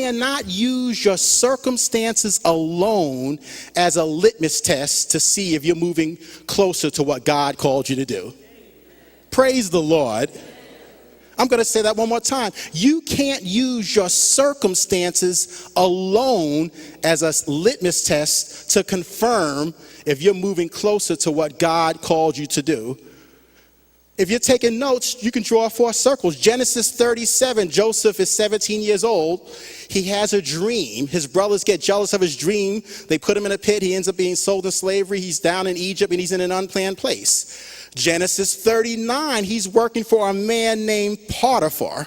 cannot use your circumstances alone as a litmus test to see if you're moving closer to what God called you to do. Praise the Lord. I'm going to say that one more time. You can't use your circumstances alone as a litmus test to confirm if you're moving closer to what God called you to do. If you're taking notes, you can draw 4 circles. Genesis 37, Joseph is 17 years old. He has a dream. His brothers get jealous of his dream. They put him in a pit. He ends up being sold in slavery. He's down in Egypt, and he's in an unplanned place. Genesis 39, he's working for a man named Potiphar,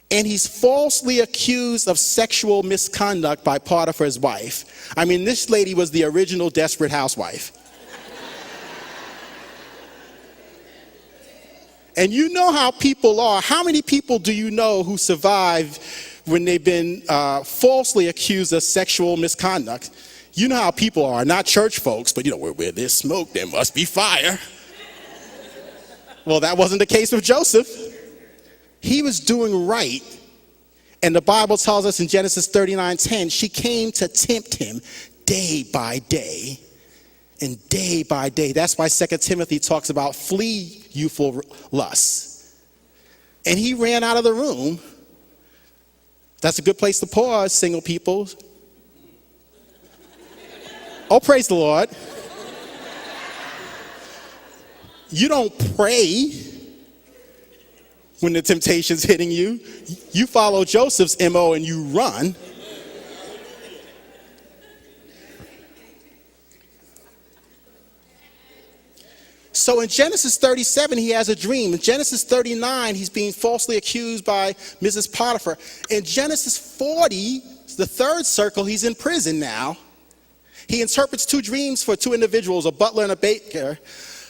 and he's falsely accused of sexual misconduct by Potiphar's wife. I mean, this lady was the original Desperate Housewife. And you know how people are. How many people do you know who survive when they've been falsely accused of sexual misconduct? You know how people are, not church folks, but you know, where there's smoke, there must be fire. Well, that wasn't the case with Joseph. He was doing right. And the Bible tells us in Genesis 39:10, she came to tempt him day by day and day by day. That's why 2 Timothy talks about flee youthful lusts. And he ran out of the room. That's a good place to pause, single people. Oh, praise the Lord. You don't pray when the temptation's hitting you. You follow Joseph's MO and you run. So in Genesis 37, he has a dream. In Genesis 39, he's being falsely accused by Mrs. Potiphar. In Genesis 40, the 3rd circle, he's in prison now. He interprets 2 dreams for 2 individuals, a butler and a baker.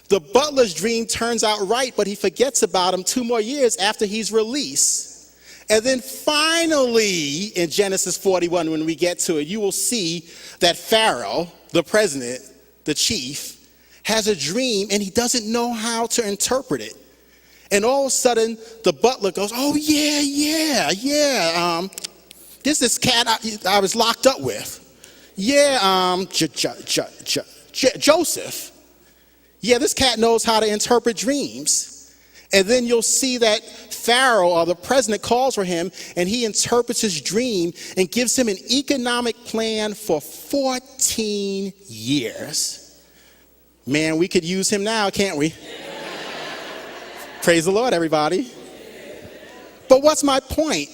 The butler's dream turns out right, but he forgets about him 2 more years after he's released. And then finally, in Genesis 41, when we get to it, you will see that Pharaoh, the president, the chief, has a dream and he doesn't know how to interpret it. And all of a sudden, the butler goes, oh, yeah. This is this cat I was locked up with. Yeah, Joseph. Yeah, this cat knows how to interpret dreams. And then you'll see that Pharaoh, or the president, calls for him, and he interprets his dream and gives him an economic plan for 14 years. Man, we could use him now, can't we? Praise the Lord, everybody. But what's my point?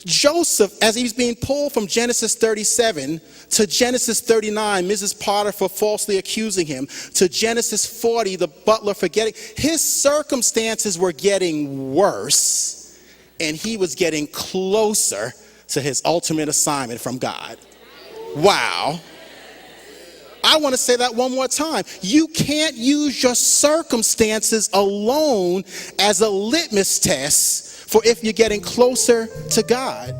Joseph, as he's being pulled from Genesis 37 to Genesis 39, Mrs. Potiphar falsely accusing him, to Genesis 40, the butler forgetting, his circumstances were getting worse, and he was getting closer to his ultimate assignment from God. Wow. I want to say that one more time. You can't use your circumstances alone as a litmus test for if you're getting closer to God.